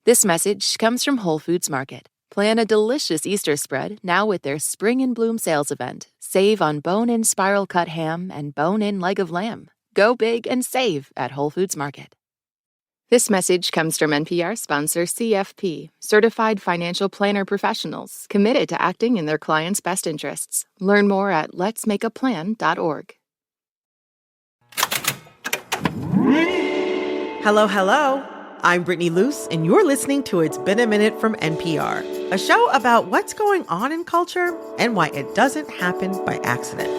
This message comes from Whole Foods Market. Plan a delicious Easter spread now with their Spring in Bloom sales event. Save on bone-in spiral cut ham and bone-in leg of lamb. Go big and save at Whole Foods Market. This message comes from NPR sponsor CFP, Certified Financial Planner Professionals, committed to acting in their clients' best interests. Learn more at letsmakeaplan.org. Hello, hello. I'm Brittany Luce, and you're listening to It's Been a Minute from NPR, a show about what's going on in culture and why it doesn't happen by accident.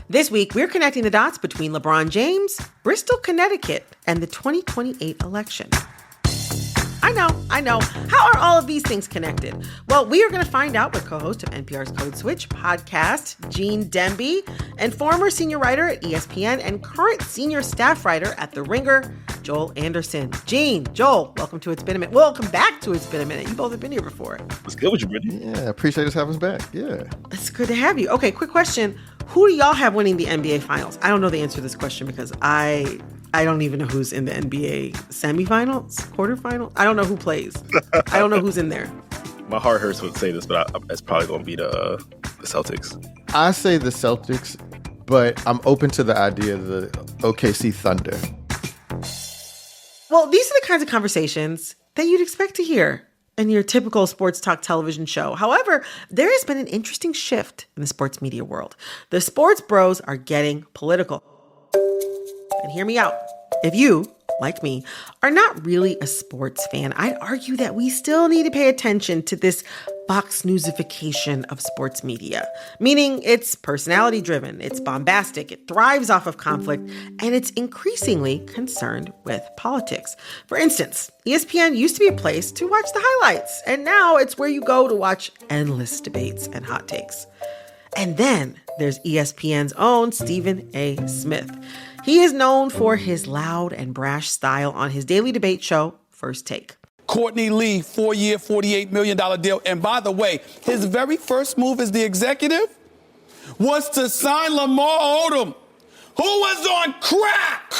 This week, we're connecting the dots between LeBron James, Bristol, Connecticut, and the 2028 election. I know. How are all of these things connected? Well, we are going to find out with co-host of NPR's Code Switch podcast, Gene Demby, and former senior writer at ESPN and current senior staff writer at The Ringer, Joel Anderson. Gene, Joel, welcome to It's Been a Minute. Welcome back to It's Been a Minute. You both have been here before. What's good with you, Brittany? Yeah, appreciate us having us back. Yeah. It's good to have you. Okay, quick question. Who do y'all have winning the NBA Finals? I don't know the answer to this question because I don't even know who's in the NBA semifinals, quarterfinals. I don't know who plays. I don't know who's in there. My heart hurts to say this, but it's probably going to be the Celtics. I say the Celtics, but I'm open to the idea of the OKC Thunder. Well, these are the kinds of conversations that you'd expect to hear in your typical sports talk television show. However, there has been an interesting shift in the sports media world. The sports bros are getting political. And hear me out. If you, like me, are not really a sports fan, I'd argue that we still need to pay attention to this Fox Newsification of sports media. Meaning it's personality-driven, it's bombastic, it thrives off of conflict, and it's increasingly concerned with politics. For instance, ESPN used to be a place to watch the highlights, and now it's where you go to watch endless debates and hot takes. And then there's ESPN's own Stephen A. Smith. He is known for his loud and brash style on his daily debate show, First Take. Courtney Lee, 4-year, $48 million deal. And by the way, his very first move as the executive was to sign Lamar Odom, who was on crack.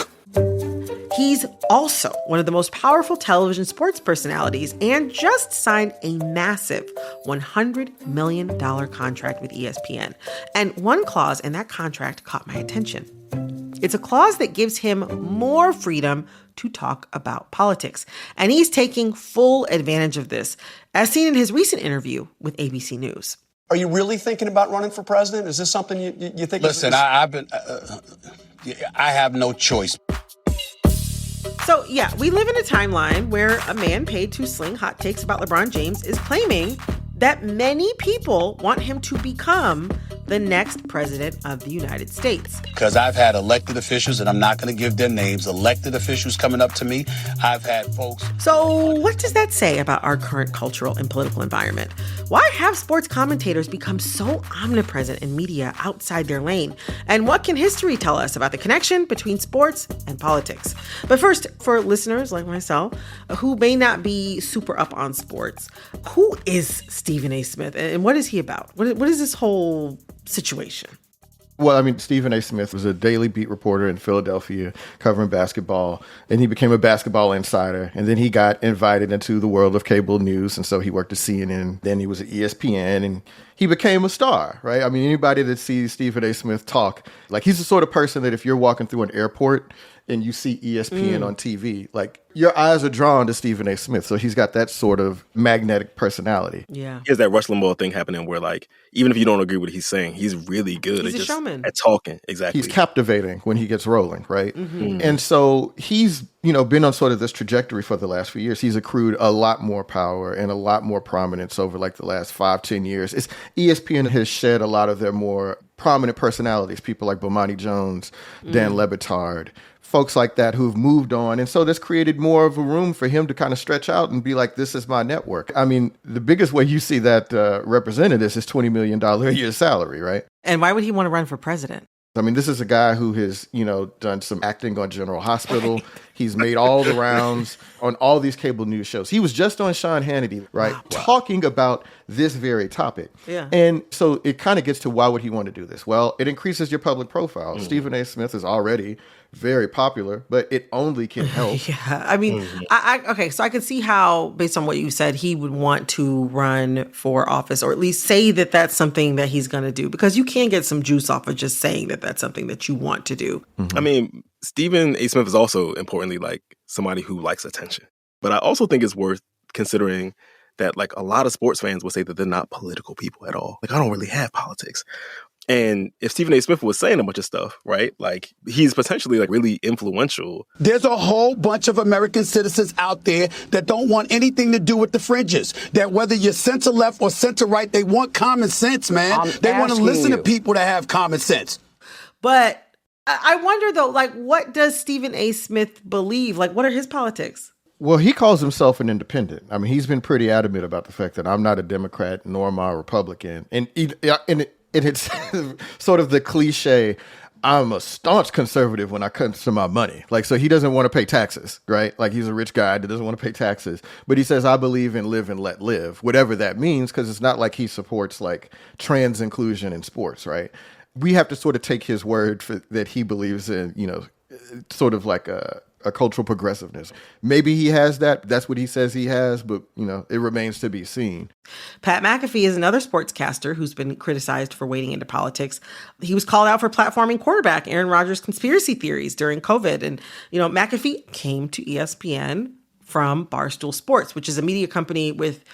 He's also one of the most powerful television sports personalities and just signed a massive $100 million contract with ESPN. And one clause in that contract caught my attention. It's a clause that gives him more freedom to talk about politics. And he's taking full advantage of this, as seen in his recent interview with ABC News. Are you really thinking about running for president? Is this something you think? Listen, I have no choice. So, yeah, we live in a timeline where a man paid to sling hot takes about LeBron James is claiming that many people want him to become the next president of the United States. Because I've had elected officials, and I'm not going to give their names, elected officials coming up to me. I've had folks. So what does that say about our current cultural and political environment? Why have sports commentators become so omnipresent in media outside their lane? And what can history tell us about the connection between sports and politics? But first, for listeners like myself who may not be super up on sports, who is Stephen A. Smith and what is he about? What is this whole situation? Well, I mean, Stephen A. Smith was a daily beat reporter in Philadelphia covering basketball, and he became a basketball insider. And then he got invited into the world of cable news, and so he worked at CNN. Then he was at ESPN, and he became a star, right? I mean, anybody that sees Stephen A. Smith talk, like he's the sort of person that if you're walking through an airport and you see ESPN on TV, like your eyes are drawn to Stephen A. Smith. So he's got that sort of magnetic personality. Yeah. He has that Rush Limbaugh thing happening where, like, even if you don't agree with what he's saying, he's really good He's a showman. at talking. Exactly. He's captivating when he gets rolling, right? Mm-hmm. And so he's, been on sort of this trajectory for the last few years. He's accrued a lot more power and a lot more prominence over like the last 5-10 years. ESPN has shed a lot of their more prominent personalities, people like Bomani Jones, Dan Lebitard, folks like that who've moved on. And so this created more of a room for him to kind of stretch out and be like, this is my network. I mean, the biggest way you see that represented is his $20 million a year salary, right? And why would he want to run for president? I mean, this is a guy who has, done some acting on General Hospital. He's made all the rounds on all these cable news shows. He was just on Sean Hannity, right? Wow. Talking about this very topic. Yeah. And so it kind of gets to why would he want to do this? Well, it increases your public profile. Stephen A. Smith is already very popular, but it only can help. Yeah. I mean, okay, so I could see how, based on what you said, he would want to run for office, or at least say that that's something that he's going to do, because you can get some juice off of just saying that that's something that you want to do. I mean, Stephen A. Smith is also, importantly, like somebody who likes attention. But I also think it's worth considering that, like, a lot of sports fans will say that they're not political people at all. Like, I don't really have politics. And if Stephen A. Smith was saying a bunch of stuff, right, like, he's potentially, like, really influential. There's a whole bunch of American citizens out there that don't want anything to do with the fringes. That whether you're center left or center right, they want common sense, man. They want to listen to people that have common sense. But I wonder, though, like, what does Stephen A. Smith believe? Like, what are his politics? Well, he calls himself an independent. I mean, he's been pretty adamant about the fact that I'm not a Democrat nor am I a Republican. And it's sort of the cliche, I'm a staunch conservative when it comes to my money. Like, so he doesn't want to pay taxes, right? Like, he's a rich guy that doesn't want to pay taxes. But he says, I believe in live and let live, whatever that means, because it's not like he supports, like, trans inclusion in sports, right? We have to sort of take his word for that he believes in, sort of like a cultural progressiveness. Maybe he has that. That's what he says he has, but, it remains to be seen. Pat McAfee is another sportscaster who's been criticized for wading into politics. He was called out for platforming quarterback Aaron Rodgers' conspiracy theories during COVID. And, McAfee came to ESPN from Barstool Sports, which is a media company with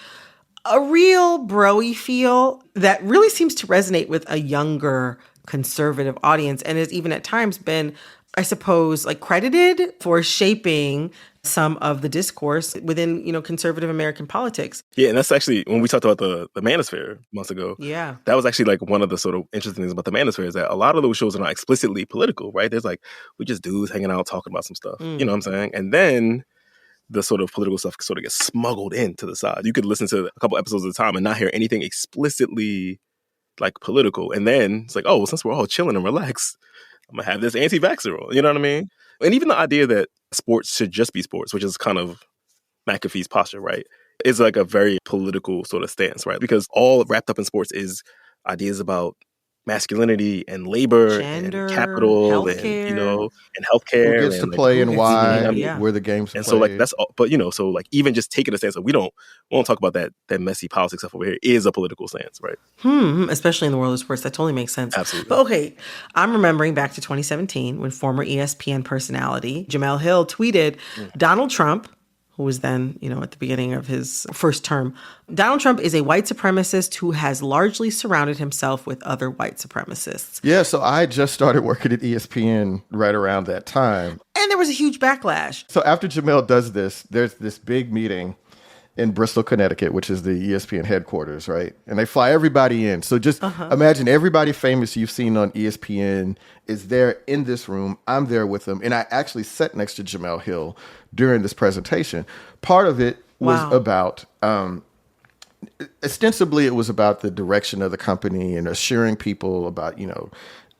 a real bro-y feel that really seems to resonate with a younger conservative audience, and has even at times been, I suppose, like, credited for shaping some of the discourse within, conservative American politics. Yeah, and that's actually, when we talked about the Manosphere months ago, yeah, that was actually, like, one of the sort of interesting things about the Manosphere is that a lot of those shows are not explicitly political, right? There's, like, we just dudes hanging out talking about some stuff, you know what I'm saying? And then the sort of political stuff sort of gets smuggled into the side. You could listen to a couple episodes at a time and not hear anything explicitly, like, political. And then it's like, oh, well, since we're all chilling and relaxed, I'm going to have this anti-vaxxer on. You know what I mean? And even the idea that sports should just be sports, which is kind of McAfee's posture, right, is like a very political sort of stance, right? Because all wrapped up in sports is ideas about masculinity and labor, gender, and capital, healthcare. And healthcare. Who gets and, to play and why, yeah. where the games are and played. so, like, that's all. But, so, like, even just taking a stance that we won't talk about that messy politics stuff over here is a political stance, right? Especially in the world of sports. That totally makes sense. Absolutely. But okay, I'm remembering back to 2017 when former ESPN personality Jamel Hill tweeted Donald Trump, who was then, at the beginning of his first term, Donald Trump is a white supremacist who has largely surrounded himself with other white supremacists. Yeah, so I just started working at ESPN right around that time. And there was a huge backlash. So after Jamel does this, there's this big meeting in Bristol, Connecticut, which is the ESPN headquarters, right? And they fly everybody in. So just imagine everybody famous you've seen on ESPN is there in this room. I'm there with them. And I actually sat next to Jamel Hill during this presentation. Part of it was about, ostensibly it was about the direction of the company and assuring people about,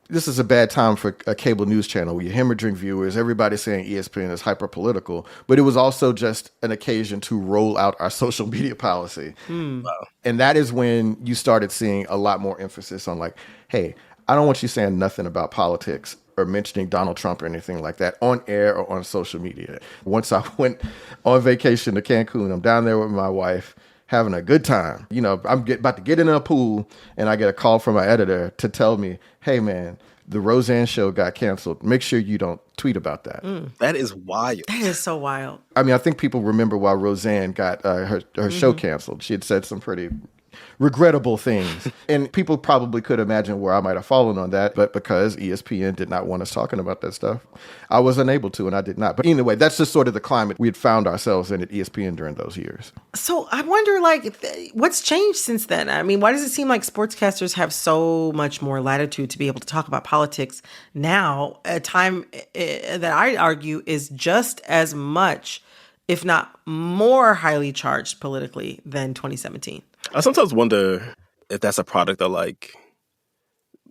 this is a bad time for a cable news channel. You're hemorrhaging viewers. Everybody's saying ESPN is hyper political, but it was also just an occasion to roll out our social media policy. Wow. And that is when you started seeing a lot more emphasis on, like, hey, I don't want you saying nothing about politics or mentioning Donald Trump or anything like that on air or on social media. Once I went on vacation to Cancun, I'm down there with my wife, having a good time. I'm about to get in a pool, and I get a call from my editor to tell me, hey, man, the Roseanne show got canceled. Make sure you don't tweet about that. That is wild. That is so wild. I mean, I think people remember why Roseanne got her show canceled. She had said some pretty regrettable things. And people probably could imagine where I might have fallen on that. But because ESPN did not want us talking about that stuff, I was unable to, and I did not. But anyway, that's just sort of the climate we had found ourselves in at ESPN during those years. So I wonder, like, what's changed since then? I mean, why does it seem like sportscasters have so much more latitude to be able to talk about politics now, at a time that I argue is just as much, if not more highly charged politically than 2017? I sometimes wonder if that's a product of, like,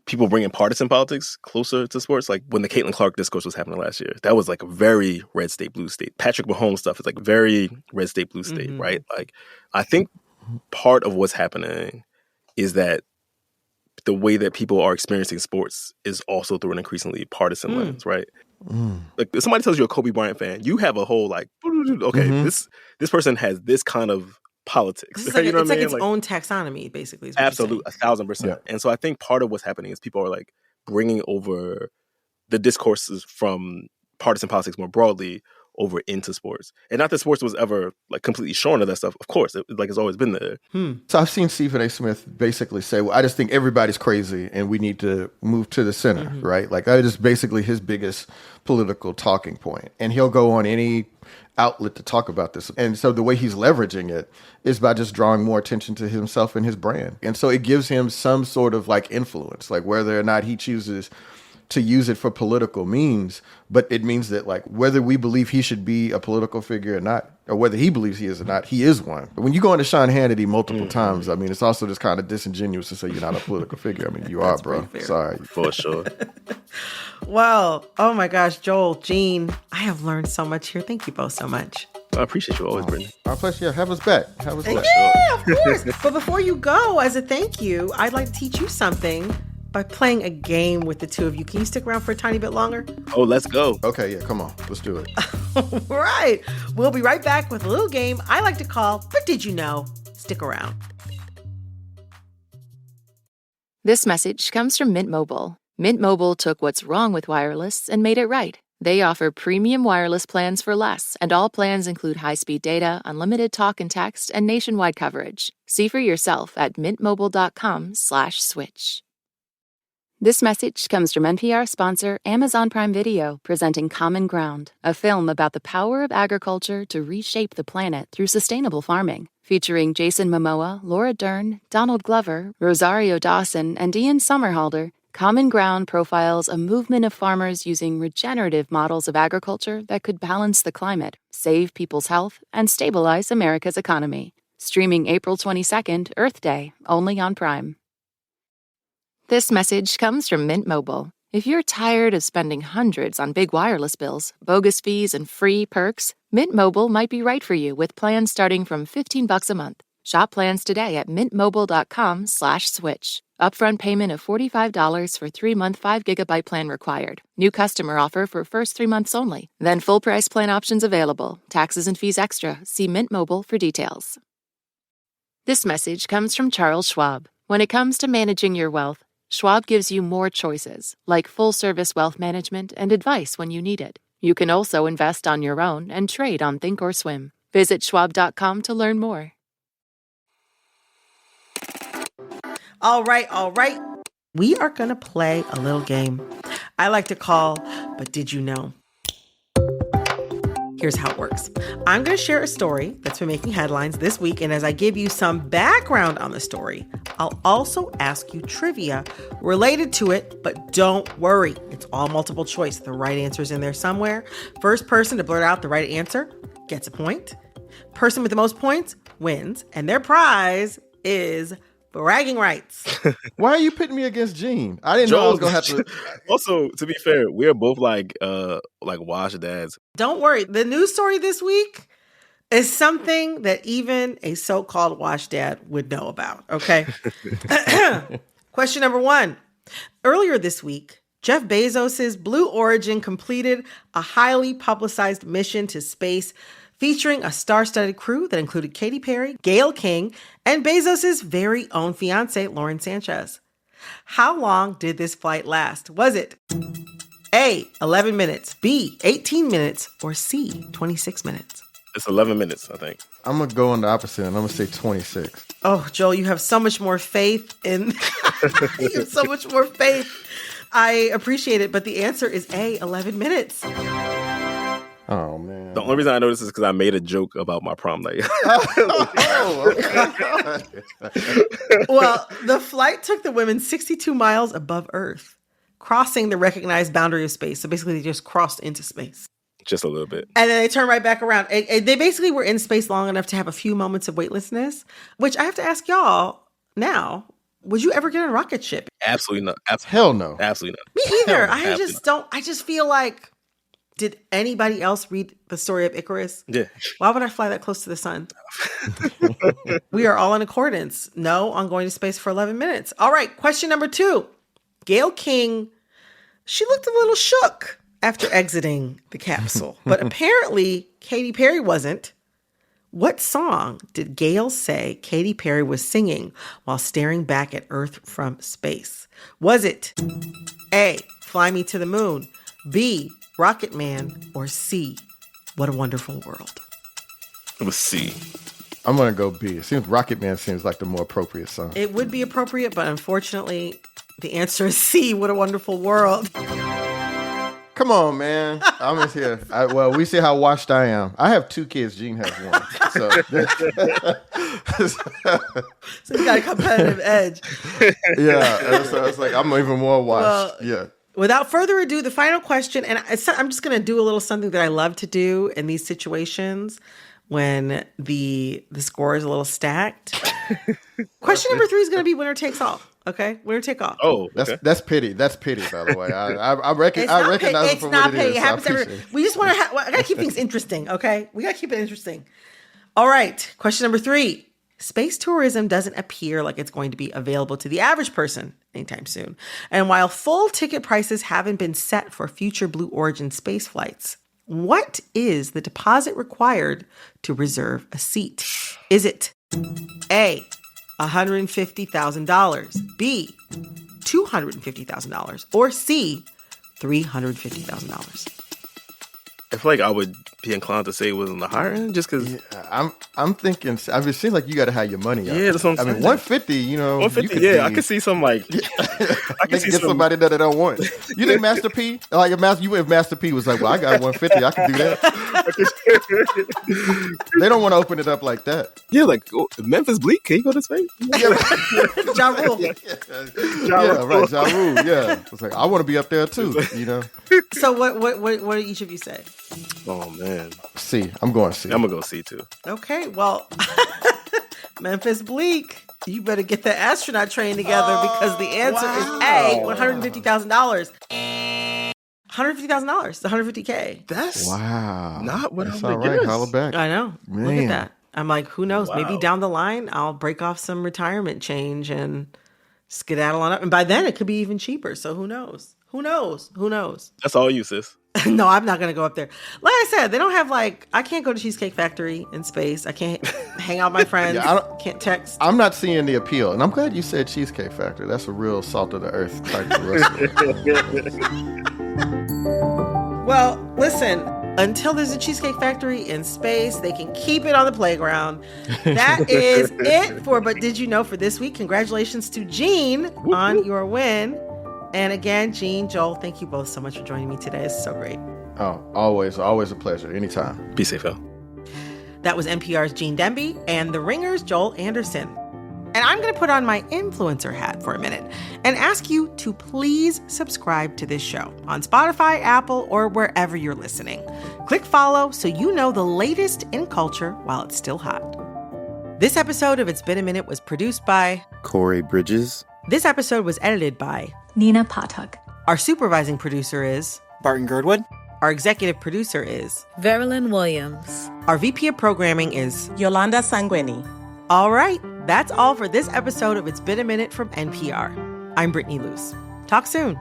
people bringing partisan politics closer to sports. Like when the Caitlin Clark discourse was happening last year, that was like a very red state, blue state. Patrick Mahomes stuff is like very red state, blue state, right? Like I think part of what's happening is that the way that people are experiencing sports is also through an increasingly partisan lens, right? Like if somebody tells you a Kobe Bryant fan, you have a whole like, okay, this person has this kind of politics. It's Right? like, You know it's what I like mean? its own taxonomy, basically. Is what Absolutely, you're saying. 1,000%. And so I think part of what's happening is people are like bringing over the discourses from partisan politics more broadly over into sports. And not that sports was ever like completely shorn of that stuff. Of course, it's always been there. So I've seen Stephen A. Smith basically say, well, I just think everybody's crazy and we need to move to the center, right? Like that is basically his biggest political talking point. And he'll go on any outlet to talk about this. And so the way he's leveraging it is by just drawing more attention to himself and his brand. And so it gives him some sort of like influence, like whether or not he chooses to use it for political means, but it means that like whether we believe he should be a political figure or not, or whether he believes he is or not, he is one. But when you go into Sean Hannity multiple times, I mean, it's also just kind of disingenuous to say you're not a political figure. I mean, you are, bro. Sorry. For sure. Well, oh my gosh, Joel, Gene, I have learned so much here. Thank you both so much. I appreciate you always, Brittany. Our pleasure. Yeah, have us back. Have us back. Yeah, of course. But before you go, as a thank you, I'd like to teach you something by playing a game with the two of you. Can you stick around for a tiny bit longer? Oh, let's go. Okay, yeah, come on. Let's do it. All right. We'll be right back with a little game I like to call But Did You Know? Stick around. This message comes from Mint Mobile. Mint Mobile took what's wrong with wireless and made it right. They offer premium wireless plans for less, and all plans include high-speed data, unlimited talk and text, and nationwide coverage. See for yourself at mintmobile.com/switch. This message comes from NPR sponsor Amazon Prime Video, presenting Common Ground, a film about the power of agriculture to reshape the planet through sustainable farming. Featuring Jason Momoa, Laura Dern, Donald Glover, Rosario Dawson, and Ian Somerhalder, Common Ground profiles a movement of farmers using regenerative models of agriculture that could balance the climate, save people's health, and stabilize America's economy. Streaming April 22nd, Earth Day, only on Prime. This message comes from Mint Mobile. If you're tired of spending hundreds on big wireless bills, bogus fees, and free perks, Mint Mobile might be right for you with plans starting from $15 a month. Shop plans today at mintmobile.com/switch. Upfront payment of $45 for 3-month 5GB plan required. New customer offer for first 3 months only. Then full price plan options available. Taxes and fees extra. See Mint Mobile for details. This message comes from Charles Schwab. When it comes to managing your wealth, Schwab gives you more choices, like full-service wealth management and advice when you need it. You can also invest on your own and trade on Thinkorswim. Visit schwab.com to learn more. All right. We are going to play a little game I like to call But Did You Know? Here's how it works. I'm going to share a story that's been making headlines this week, and as I give you some background on the story, I'll also ask you trivia related to it, but don't worry. It's all multiple choice. The right answer's in there somewhere. First person to blurt out the right answer gets a point. Person with the most points wins, and their prize is bragging rights. Why are you pitting me against Gene? I didn't know I was going to have to. Also, to be fair, we're both like washed dads. Don't worry. The news story this week is something that even a so-called wash dad would know about, okay? Question number 1. Earlier this week, Jeff Bezos' Blue Origin completed a highly publicized mission to space featuring a star-studded crew that included Katy Perry, Gayle King, and Bezos' very own fiancée, Lauren Sanchez. How long did this flight last? Was it A, 11 minutes, B, 18 minutes, or C, 26 minutes? It's 11 minutes, I think. I'm going to go on the opposite, and I'm going to say 26. Oh, Joel, you have so much more faith in... you have so much more faith. I appreciate it, but the answer is A, 11 minutes. Oh, man. The only reason I know this is because I made a joke about my prom night. Well, the flight took the women 62 miles above Earth, crossing the recognized boundary of space. So basically, they just crossed into space. Just a little bit. And then they turned right back around. They basically were in space long enough to have a few moments of weightlessness, which I have to ask y'all now, would you ever get on a rocket ship? Absolutely not. Hell no. Absolutely not. Me either. Hell no. I just don't. I just feel like, did anybody else read the story of Icarus? Yeah. Why would I fly that close to the sun? We are all in accordance. No on going to space for 11 minutes. All right. Question number 2. Gayle King, she looked a little shook after exiting the capsule, but apparently Katy Perry wasn't. What song did Gayle say Katy Perry was singing while staring back at Earth from space? Was it A, Fly Me to the Moon, B, Rocket Man, or C, What a Wonderful World? It was C. I'm going to go B. It seems Rocket Man seems like the more appropriate song. It would be appropriate, but unfortunately, the answer is C, What a Wonderful World. Come on, man. I'm just here. Well, we see how washed I am. I have 2 kids. Gene has 1. So So you got a competitive edge. yeah. So it's like I'm even more washed. Yeah. Without further ado, the final question, and I'm just going to do a little something that I love to do in these situations when the score is a little stacked. Question number 3 is going to be winner takes all. Okay, winner take all. Oh, okay. That's pity. That's pity, by the way. I recognize it for what it is. It happens we just want to. I gotta keep things interesting. Okay, we gotta keep it interesting. All right. Question number 3. Space tourism doesn't appear like it's going to be available to the average person anytime soon. And while full ticket prices haven't been set for future Blue Origin space flights, what is the deposit required to reserve a seat? Is it A, $150,000, B, $250,000, or C, $350,000? I feel like I would be inclined to say it was on the higher end, just because. Yeah, I'm thinking. I mean, it seems like you got to have your money up. Yeah, that's what I'm saying. I mean, 150. You know, 150. Yeah, I could see some like. I can see somebody that I don't want. You think Master P? Like if Master P was like, well, I got 150, I can do that. They don't want to open it up like that. Yeah, like Memphis Bleak. Can you go to space? Ja Rule. Yeah, right. Ja Rule. Yeah, it's like I want to be up there too. You know. So what do each of you say? Oh man, C. I'm going C. I'm gonna go C too. Okay, well, Memphis Bleak, you better get the astronaut train together because the answer is A, $150,000. $150,000, $150K. That's wow. Not what That's I would all right. guess. Holla back. I know. Man. Look at that. I'm like, who knows? Wow. Maybe down the line, I'll break off some retirement change and skedaddle on up. And by then, it could be even cheaper. So who knows? Who knows? Who knows? That's all you, sis. No, I'm not going to go up there. Like I said, they don't have I can't go to Cheesecake Factory in space. I can't hang out with my friends. Can't text. I'm not seeing the appeal. And I'm glad you said Cheesecake Factory. That's a real salt of the earth type of restaurant. Well, listen, until there's a Cheesecake Factory in space, they can keep it on the playground. That is it for But Did You Know for this week. Congratulations to Gene on your win. And again, Gene, Joel, thank you both so much for joining me today. It's so great. Oh, always a pleasure. Anytime. Be safe, Al. That was NPR's Gene Demby and The Ringer's Joel Anderson. And I'm going to put on my influencer hat for a minute and ask you to please subscribe to this show on Spotify, Apple, or wherever you're listening. Click follow so you know the latest in culture while it's still hot. This episode of It's Been a Minute was produced by Corey Bridges. This episode was edited by Nina Patak. Our supervising producer is Barton Girdwood. Our executive producer is Verilyn Williams. Our VP of programming is Yolanda Sanguini. All right, that's all for this episode of It's Been a Minute from NPR. I'm Brittany Luce. Talk soon.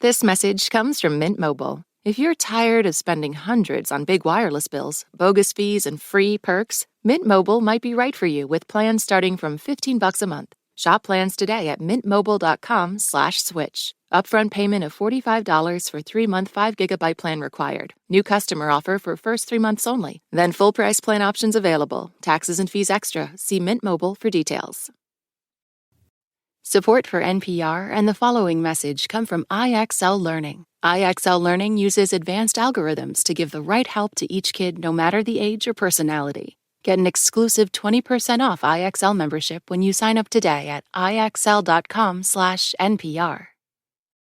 This message comes from Mint Mobile. If you're tired of spending hundreds on big wireless bills, bogus fees, and free perks, Mint Mobile might be right for you with plans starting from $15 a month. Shop plans today at mintmobile.com/switch. Upfront payment of $45 for 3-month 5 GB plan required. New customer offer for first 3 months only. Then full price plan options available. Taxes and fees extra. See Mint Mobile for details. Support for NPR and the following message come from IXL Learning. IXL Learning uses advanced algorithms to give the right help to each kid no matter the age or personality. Get an exclusive 20% off IXL membership when you sign up today at IXL.com/NPR.